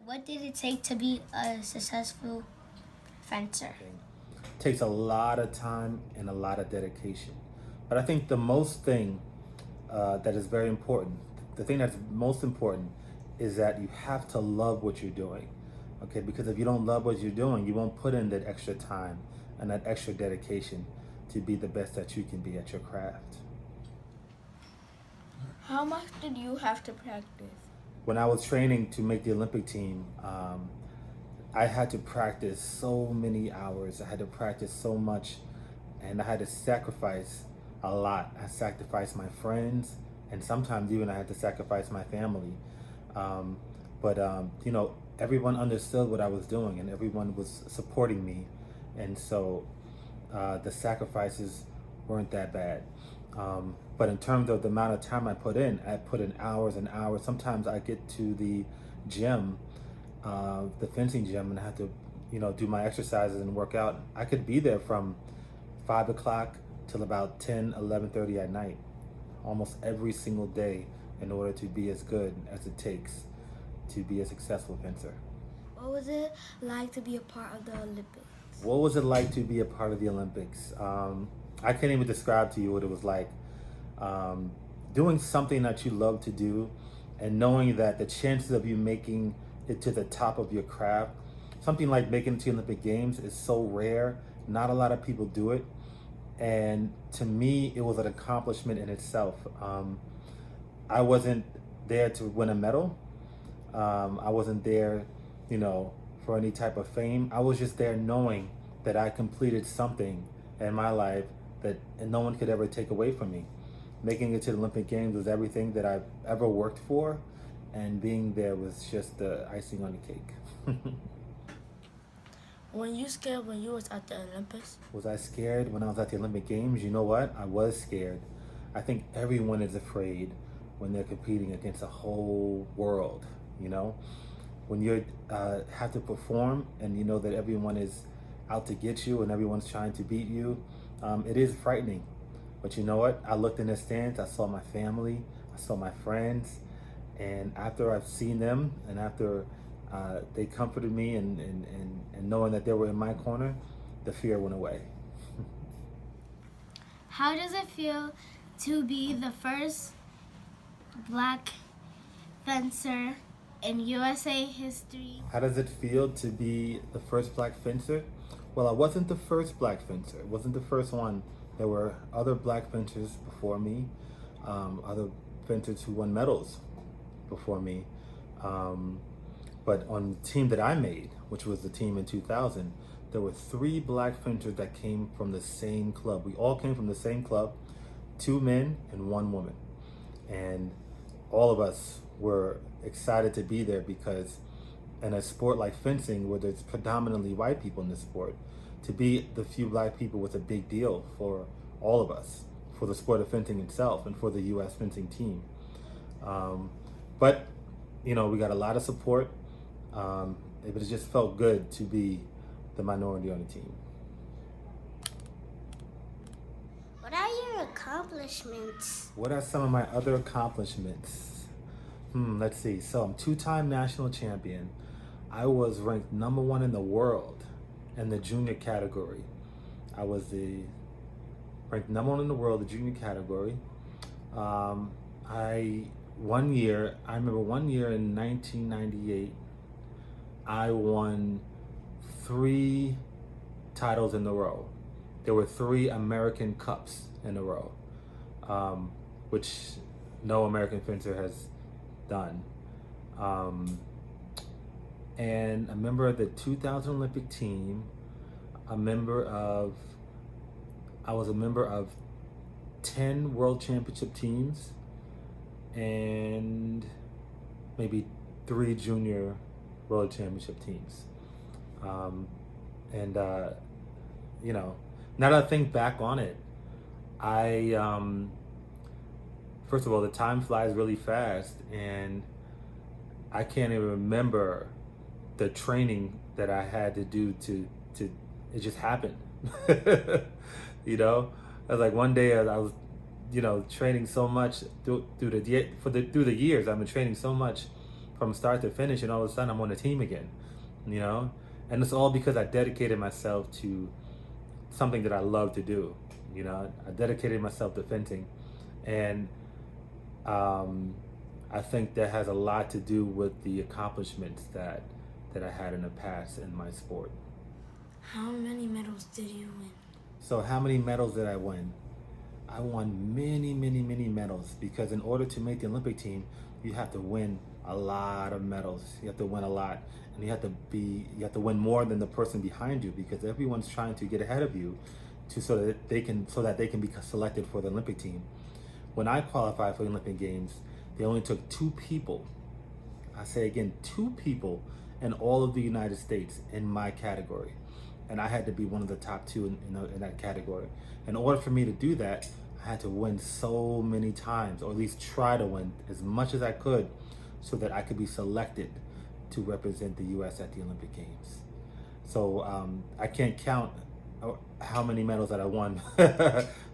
What did it take to be a successful fencer? Takes a lot of time and a lot of dedication. But I think the most thing that is very important, the thing that's most important is that you have to love what you're doing. Okay, because if you don't love what you're doing, you won't put in that extra time and that extra dedication to be the best that you can be at your craft. How much did you have to practice? When I was training to make the Olympic team, I had to practice so many hours. I had to practice so much, and I had to sacrifice a lot. I sacrificed my friends, and sometimes even I had to sacrifice my family. But everyone understood what I was doing, and everyone was supporting me, and so the sacrifices weren't that bad. But in terms of the amount of time I put in hours and hours. Sometimes I get to the gym, the fencing gym, and I have to, do my exercises and work out. I could be there from 5 o'clock till about 10, 11:30 at night, almost every single day, in order to be as good as it takes to be a successful fencer. What was it like to be a part of the Olympics? What was it like to be a part of the Olympics? I can't even describe to you what it was like. Doing something that you love to do and knowing that the chances of you making it to the top of your craft, something like making it to Olympic Games, is so rare. Not a lot of people do it. And to me, it was an accomplishment in itself. I wasn't there to win a medal. I wasn't there, for any type of fame. I was just there knowing that I completed something in my life that no one could ever take away from me. Making it to the Olympic Games was everything that I've ever worked for, and being there was just the icing on the cake. Were you scared when you was at the Olympics? Was I scared when I was at the Olympic Games? You know what? I was scared. I think everyone is afraid when they're competing against a whole world, When you have to perform and you know that everyone is out to get you and everyone's trying to beat you, it is frightening. But you know what? I looked in the stands, I saw my family, I saw my friends, and after I've seen them and after they comforted me and knowing that they were in my corner, the fear went away. How does it feel to be the first black fencer in USA history? How does it feel to be the first black fencer? Well, I wasn't the first black fencer. It wasn't the first one. There were other black fencers before me, other fencers who won medals before me. But on the team that I made, which was the team in 2000, there were 3 black fencers that came from the same club. We all came from the same club, 2 men and 1 woman. And all of us were excited to be there because in a sport like fencing, where there's predominantly white people in the sport, to be the few black people was a big deal for all of us, for the sport of fencing itself and for the U.S. fencing team. But we got a lot of support. It just felt good to be the minority on the team. What are your accomplishments? What are some of my other accomplishments? Let's see. So I'm 2-time national champion. I was ranked number 1 in the world in the junior category. I was ranked number 1 in the world, the junior category. I remember one year in 1998, I won 3 titles in a row. There were 3 American Cups in a row, which no American fencer has done. And a member of the 2000 Olympic team, I was a member of 10 World Championship teams and maybe 3 Junior World Championship teams. Now that I think back on it, first of all, the time flies really fast, and I can't even remember the training that I had to do to it just happened. I was like, one day I was training so much through the years. I've been training so much from start to finish, and all of a sudden I'm on the team again, you know? And it's all because I dedicated myself to something that I love to do, you know? I dedicated myself to fencing. And I think that has a lot to do with the accomplishments that I had in the past in my sport. How many medals did you win? So how many medals did I win? I won many, many, many medals, because in order to make the Olympic team, you have to win a lot of medals. You have to win a lot, and you have to win more than the person behind you, because everyone's trying to get ahead of you so that they can be selected for the Olympic team. When I qualified for the Olympic Games, they only took 2 people. I say again, 2 people in all of the United States in my category. And I had to be one of the top 2 in that category. In order for me to do that, I had to win so many times, or at least try to win as much as I could, so that I could be selected to represent the U.S. at the Olympic Games. So I can't count how many medals that I won.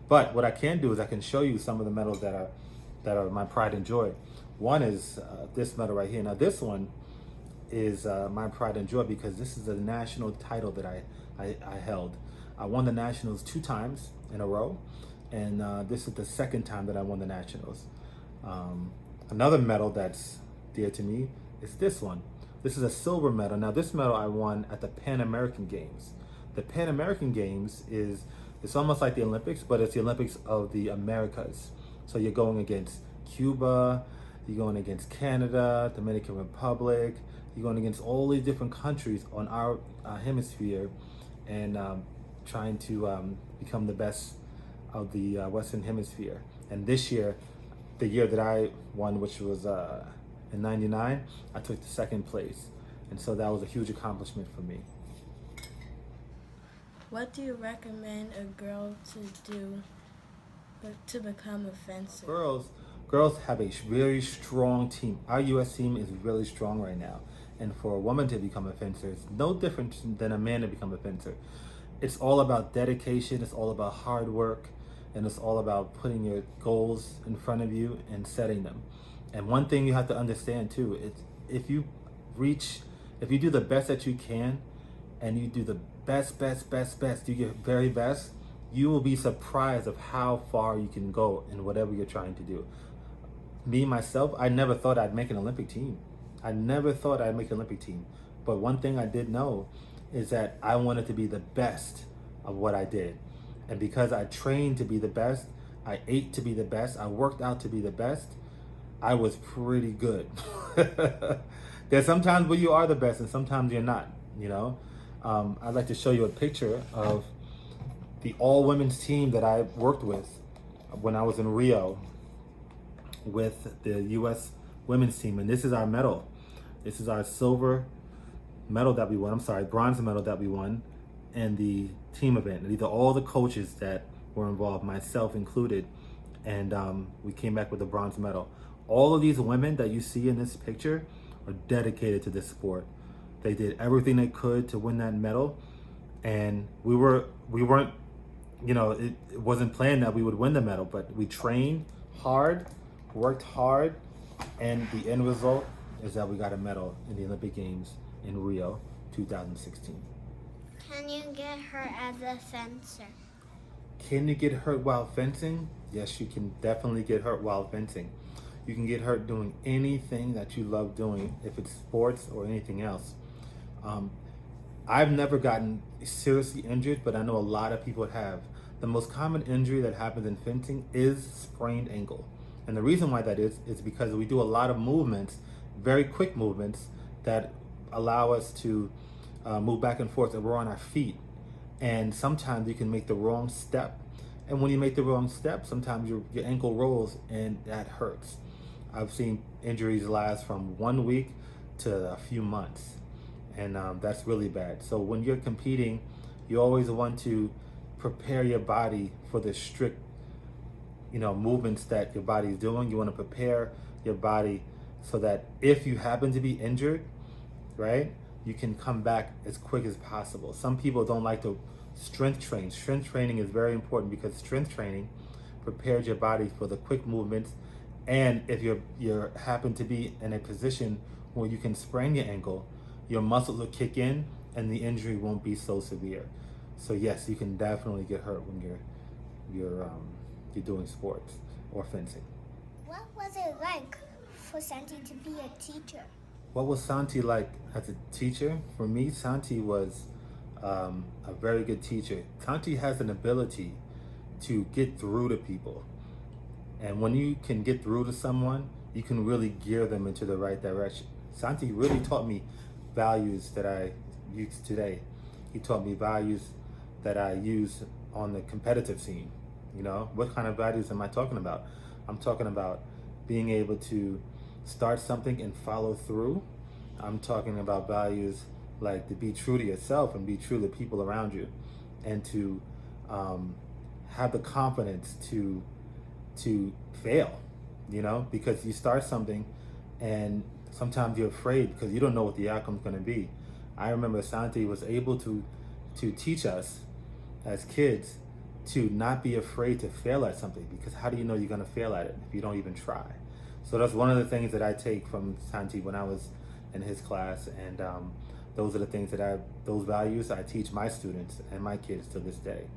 But what I can do is I can show you some of the medals that are my pride and joy. One is this medal right here. Now this one is my pride and joy, because this is a national title that I held. I won the nationals 2 times in a row, and this is the 2nd time that I won the nationals. Another medal that's dear to me is this one. This is a silver medal. Now this medal I won at the Pan American Games. The Pan American Games it's almost like the Olympics, but it's the Olympics of the Americas. So you're going against Cuba, you're going against Canada, Dominican Republic, you're going against all these different countries on our hemisphere, and trying to become the best of the Western Hemisphere. And this year, the year that I won, which was in '99, I took the 2nd place. And so that was a huge accomplishment for me. What do you recommend a girl to do to become a fencer? Girls have a very strong team. Our U.S. team is really strong right now. And for a woman to become a fencer, it's no different than a man to become a fencer. It's all about dedication, it's all about hard work, and it's all about putting your goals in front of you and setting them. And one thing you have to understand too, is if you do the best that you can, and you do the best, do your very best, you will be surprised of how far you can go in whatever you're trying to do. Me, myself, I never thought I'd make an Olympic team. But one thing I did know is that I wanted to be the best of what I did. And because I trained to be the best, I ate to be the best, I worked out to be the best, I was pretty good. There's sometimes where you are the best and sometimes you're not, you know? I'd like to show you a picture of the all-women's team that I worked with when I was in Rio with the U.S. women's team. And this is our medal. This is our silver medal that we won. Bronze medal that we won in the team event. And these are all the coaches that were involved, myself included. And we came back with a bronze medal. All of these women that you see in this picture are dedicated to this sport. They did everything they could to win that medal, and we weren't, it wasn't planned that we would win the medal, but we trained hard, worked hard, and the end result is that we got a medal in the Olympic Games in Rio 2016. Can you get hurt as a fencer? Can you get hurt while fencing? Yes, you can definitely get hurt while fencing. You can get hurt doing anything that you love doing, if it's sports or anything else. I've never gotten seriously injured, but I know a lot of people have. The most common injury that happens in fencing is sprained ankle. And the reason why that is because we do a lot of movements, very quick movements, that allow us to move back and forth, and we're on our feet. And sometimes you can make the wrong step. And when you make the wrong step, sometimes your ankle rolls and that hurts. I've seen injuries last from 1 week to a few months. And that's really bad. So when you're competing, you always want to prepare your body for the strict, movements that your body is doing. You want to prepare your body so that if you happen to be injured, right, you can come back as quick as possible. Some people don't like to strength train. Strength training is very important because strength training prepares your body for the quick movements. And if you happen to be in a position where you can sprain your ankle, your muscles will kick in, and the injury won't be so severe. So yes, you can definitely get hurt when you're doing sports or fencing. What was it like for Santee to be a teacher? What was Santee like as a teacher? For me, Santee was a very good teacher. Santee has an ability to get through to people. And when you can get through to someone, you can really gear them into the right direction. Santee really taught me values that I use today. He taught me values that I use on the competitive scene. You know, what kind of values am I talking about? I'm talking about being able to start something and follow through. I'm talking about values like to be true to yourself and be true to people around you, and to have the confidence to fail, you know, because you start something and sometimes you're afraid because you don't know what the outcome's going to be. I remember Santee was able to teach us as kids to not be afraid to fail at something, because how do you know you're going to fail at it if you don't even try? So that's one of the things that I take from Santee when I was in his class, and those are the things that those values I teach my students and my kids to this day.